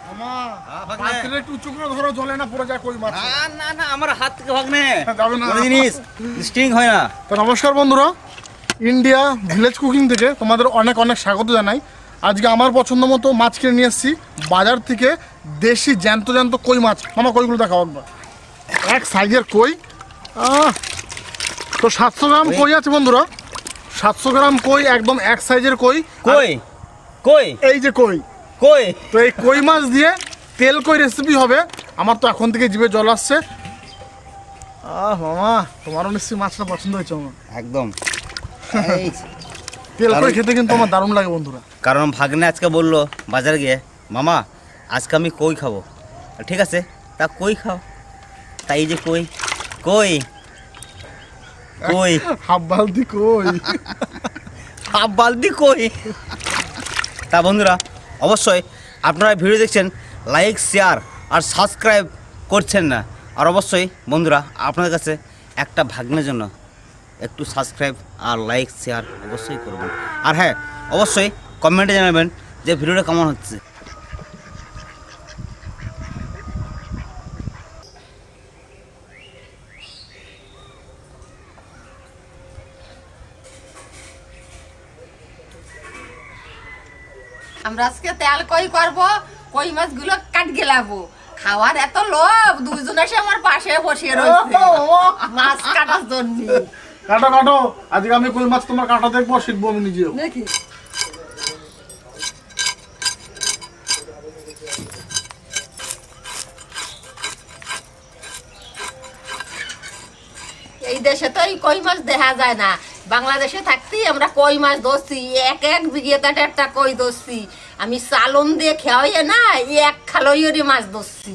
মামা পাত্রে একটু উঁচু করে ধরো, জ্বলে না পড়ে যায় কই মাছ। না না আমার হাত থেকে ভাগনে যাবে না কোনো জিনিস স্টিং হয় না। তো নমস্কার বন্ধুরা, ইন্ডিয়া ভিলেজ কুকিং থেকে তোমাদের অনেক অনেক স্বাগত জানাই। আজকে আমার পছন্দ মতো মাছ কিনে নিয়ে এসেছি বাজার থেকে, দেশি জ্যান্ত জ্যান্ত কই মাছ। মামা কইগুলো দেখাও একবার, এক সাইজের কই। তো 700 গ্রাম কই আছে বন্ধুরা, 700 গ্রাম কই, একদম এক সাইজের কই। কই কই এই যে কই কই, তো এই কই মাছ দিয়ে তেল কই রেসিপি হবে। আমার তো এখন থেকে জিভে জল আসছে। মামা তোমারও নিশ্চয়ই মাছটা পছন্দ হয়েছে আমার। একদম তেল কই খেতে কিন্তু আমার দারুণ লাগে বন্ধুরা। কারণ ভাগ্নে আজকে বললো বাজারে গিয়ে, মামা আজকে আমি কই খাবো। ঠিক আছে, তা কই খাও। তাই যে কই কই কই হাফ বালতি কই, হাফ বালতি কই। তা বন্ধুরা অবশ্যই আপনারা ভিডিও দেখছেন, লাইক শেয়ার আর সাবস্ক্রাইব করছেন না। আর অবশ্যই বন্ধুরা আপনাদের কাছে একটা ভাগ্নের জন্য একটু সাবস্ক্রাইব আর লাইক শেয়ার অবশ্যই করবেন। আর হ্যাঁ, অবশ্যই কমেন্টে জানাবেন যে ভিডিওটা কেমন হচ্ছে। আমরা আজকে তেল কই করবো, কই মাছগুলো কাট গেলাবো। খাওয়ার এত লোভ, দুইজন এসে আমার পাশে বসে রয়েছে মাছ কাটার জন্য। কাটো কাটো, আজকে আমি কই মাছ তোমার কাটা দেখবো, শিখবো আমি নিজেও। দেখি এই দেশে তো এই কই মাছ দেখা যায় না। বাংলাদেশে থাকতেই আমরা কই মাছ ধরছি, এক এক বিঘেতে একটা কই ধরছি। আমি চালন দিয়ে খেয়ে না এক খালইয়েরই মাছ ধরছি।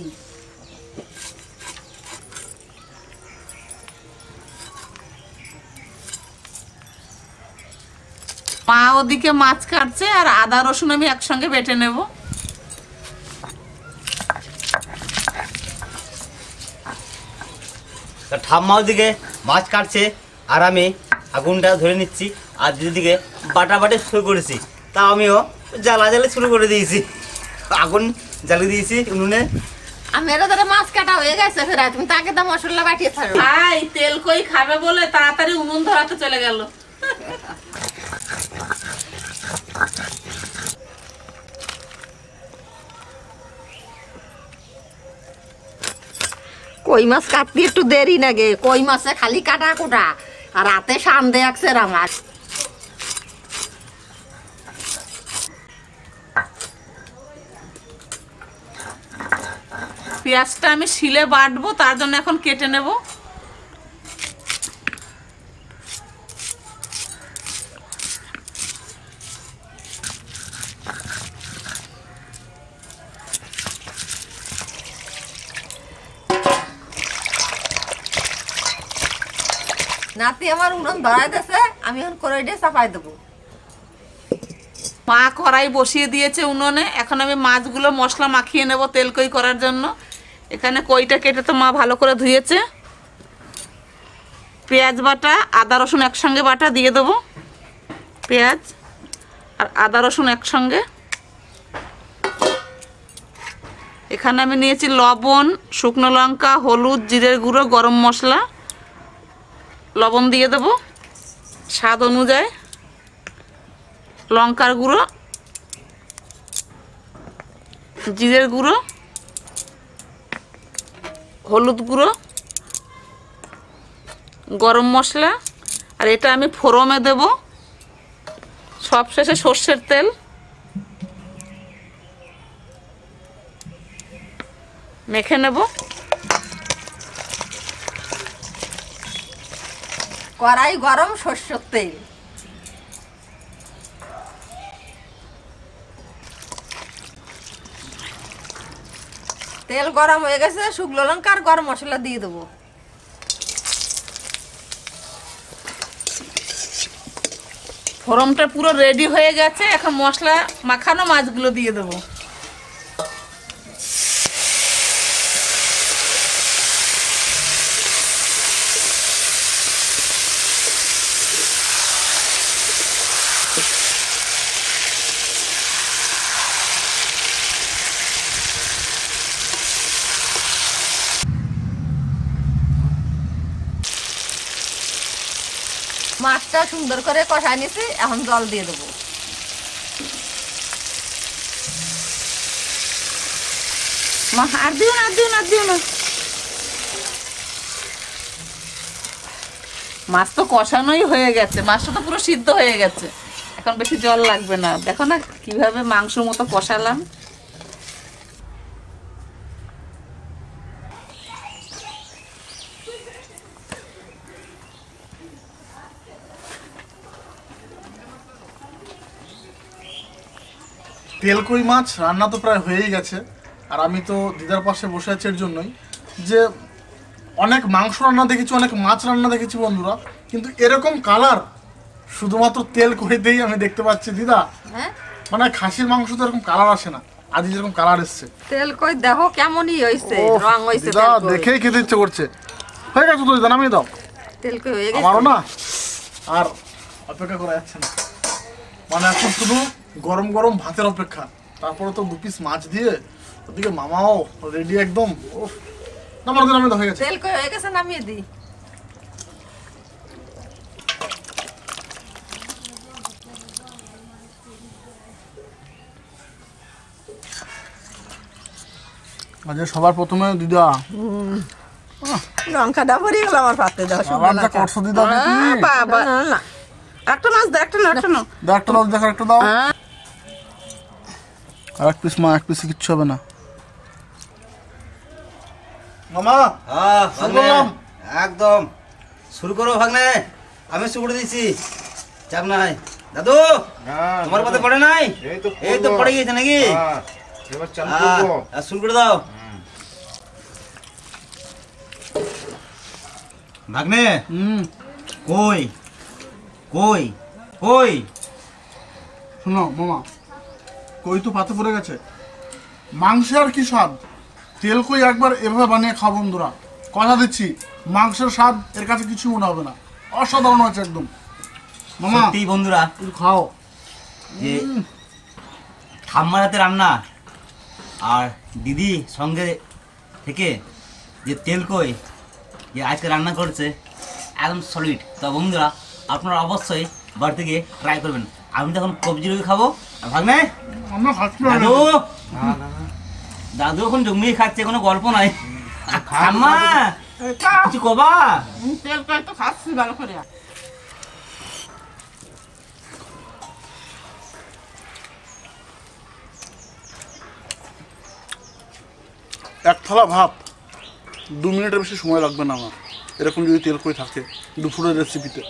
মা ওদিকে মাছ কাটছে আর আদা রসুন আমি একসঙ্গে বেটে নেব। ঠাম্মা ওদিকে মাছ কাটছে আর আমি আগুনটা ধরে নিচ্ছি, আর দিদিকে বাটাবাটে শুরু করেছি। তা আমিও জ্বালা শুরু করে দিয়েছি, আগুন জ্বালিয়ে দিয়েছি উনুনে। আমি এর ধরে মাছ কাটা হয়ে গেছে, ফেরা তুমি তাকে তো মশলা বাটিয়ে থাকো। ভাই তেল কই খাবে বলে তাড়াতাড়ি উনুন ধরাতে চলে গেল। কই মাছ কাটতে একটু দেরি লাগে, কই মাছে খালি কাটা কোটা আর রাতে সান্দে আসছে আমার। পেঁয়াজটা আমি শিলে বাটবো, তার জন্য এখন কেটে নেব। নাতি আমার উনুন ধরাই দিয়েছে, আমি এখন করে দিয়ে চাপাই দেবো। মা কড়াই বসিয়ে দিয়েছে উনুনে, এখন আমি মাছগুলো মশলা মাখিয়ে নেব তেল কই করার জন্য। এখানে কইটা কেটে তো মা ভালো করে ধুয়েছে। পেঁয়াজ বাটা আদা রসুন একসঙ্গে বাটা দিয়ে দেবো। পেঁয়াজ আর আদা রসুন একসঙ্গে। এখানে আমি নিয়েছি লবণ, শুকনো লঙ্কা, হলুদ, জিরের গুঁড়ো, গরম মশলা। লবণ দিয়ে দেবো স্বাদ অনুযায়ী, লঙ্কার গুঁড়ো, জিরের গুঁড়ো, হলুদ গুঁড়ো, গরম মশলা। আর এটা আমি ফোড়নে দেব। সবশেষে সর্ষের তেল। মেখে নেব। কড়াই গরম, সরষের তেল। তেল গরম হয়ে গেছে, শুকনো লঙ্কা আর গরম মশলা দিয়ে দেবো। ফোড়নটা পুরো রেডি হয়ে গেছে, এখন মশলা মাখানো মাছগুলো দিয়ে দেবো। মাছটা সুন্দর করে কষায় নিছি, এখন জল দিয়ে দেবো। মা আর দিও না, আর দিও না, আর দিও না। মাছ তো কষানোই হয়ে গেছে, মাছটা তো পুরো সিদ্ধ হয়ে গেছে, এখন বেশি জল লাগবে না। দেখো না কিভাবে মাংসের মতো কষালাম। তেল কই মাছ রান্না তো প্রায় হয়েই গেছে। আর আমি তো দিদার পাশে বসে আছি এর জন্যই যে অনেক মাংস রান্না দেখেছি, অনেক মাছ রান্না দেখেছি বন্ধুরা, কিন্তু এরকম কালার শুধুমাত্র তেল কইতেই আমি দেখতে পাচ্ছি দিদা। হ্যাঁ, মানে খাসির মাংস তো এরকম কালার আসে না, আজ যেরকম কালার এসছে। তেল কই দেখো কেমনই হইছে, ওহ, রং হইছে দিদা তেল কই। দেখেই খেতে ইচ্ছে করছে। হয়ে গেছে তো দিদা, নামিয়ে দাও। তেল কই হয়ে গেছে। আমারও না আর অপেক্ষা করা যাচ্ছে না, মানে এখন শুধু গরম গরম ভাতের অপেক্ষা। তারপরে তো 2 পিস মাছ দিয়ে ওদিকে মামাও রেডি একদম। ওফ, নামার দিন আমি তো হয়ে গেছে। তেল কই হয়ে গেছে, নামিয়ে দিই। আজকে সবার প্রথমে দিদা লঙ্কাটা পড়ে গেল আমার পাতে, দাও আবার যা করছো দিদা দেখি। বাবা একটা মাছ দাও, একটা না, একটা না। দাও একটা দাও, দেখো একটা দাও। আর 1 পিস মা, 1 পিসে কিচ্ছু হবে না মামা। শুরু করলাম। একদম শুরু করো ভাগ্নে, আমি শুরু করে দিয়েছি, চাপ নাই। দাদু তোমার পাতে পড়ে নাই? এই তো পড়ে গিয়েছে নাকি? এবার চালু করবো। শুরু করে দাও ভাগ্নে। কই কই কই? শোনো মামা, কই তো পাতে পড়ে গেছে, মাংসের আর কি স্বাদ। তেল কই একবার এভাবে বানিয়ে খাও বন্ধুরা, কথা দিচ্ছি মাংসের স্বাদ এর কাছে কিছু মনে হবে না, অসাধারণ হয়েছে একদম। মামা সত্যি বন্ধুরা, একটু খাও। যে ঠাম্মার হাতে রান্না আর দিদি সঙ্গে থেকে যে তেল কই যে আজকে রান্না করছে একদম সলিড। তো বন্ধুরা আপনারা অবশ্যই বাড়ি থেকে ট্রাই করবেন। আমি তখন কবজি রবি খাবো। আর ভাগ্নে আমরা খাচ্ছি না। দাদু দাদু এখন জমিয়ে খাচ্ছে, কোনো গল্প নাই। ঠাম্মা কিছু কবা? তেল কই তো খাচ্ছি ভালো করে। এক থালা ভাত 2 মিনিটের বেশি সময় লাগবে না আমার, এরকম যদি তেল কই থাকে দুপুরের রেসিপিতে।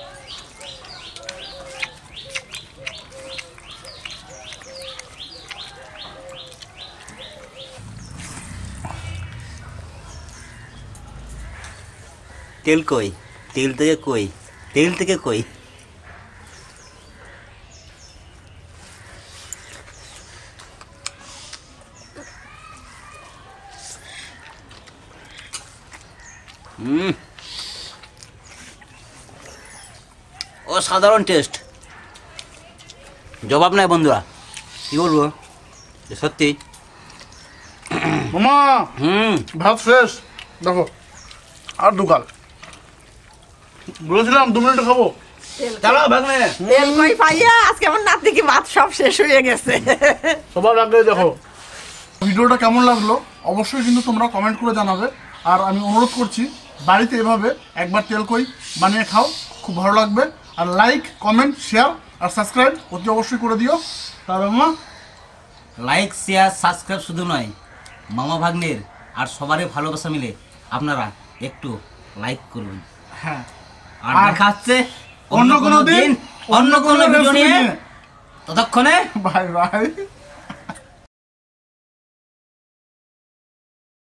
তেল কই, তেল থেকে কই, তেল থেকে কই। অসাধারণ টেস্ট, জবাব নাই বন্ধুরা, কি বলবো সত্যি। মামা ভাত শেষ, দেখো আর দুকাল বলেছিলাম 2 মিনিটে খাবো। চলো ভাগ্নে। তেল কই পাইয়া আজকে আমার নাতি কি ভাত সব শেষ হয়ে গেছে। সবার আগে দেখো ভিডিওটা কেমন লাগলো অবশ্যই কিন্তু তোমরা কমেন্ট করে জানাবে। আর আমি অনুরোধ করছি বাড়িতে এভাবে একবার তেল কই বানিয়ে খাও, খুব ভালো লাগবে। আর লাইক, কমেন্ট, শেয়ার আর সাবস্ক্রাইব অতি অবশ্যই করে দিও। তাহলে মামা লাইক, শেয়ার, সাবস্ক্রাইব শুধু নয়, মামা ভাগ্নের আর সবারই ভালোবাসা মিলে আপনারা একটু লাইক করবেন। হ্যাঁ, আর আর দেখা হচ্ছে অন্য কোনো দিন অন্য কোনো ভিডিও নিয়ে। ততক্ষণে বাই বাই।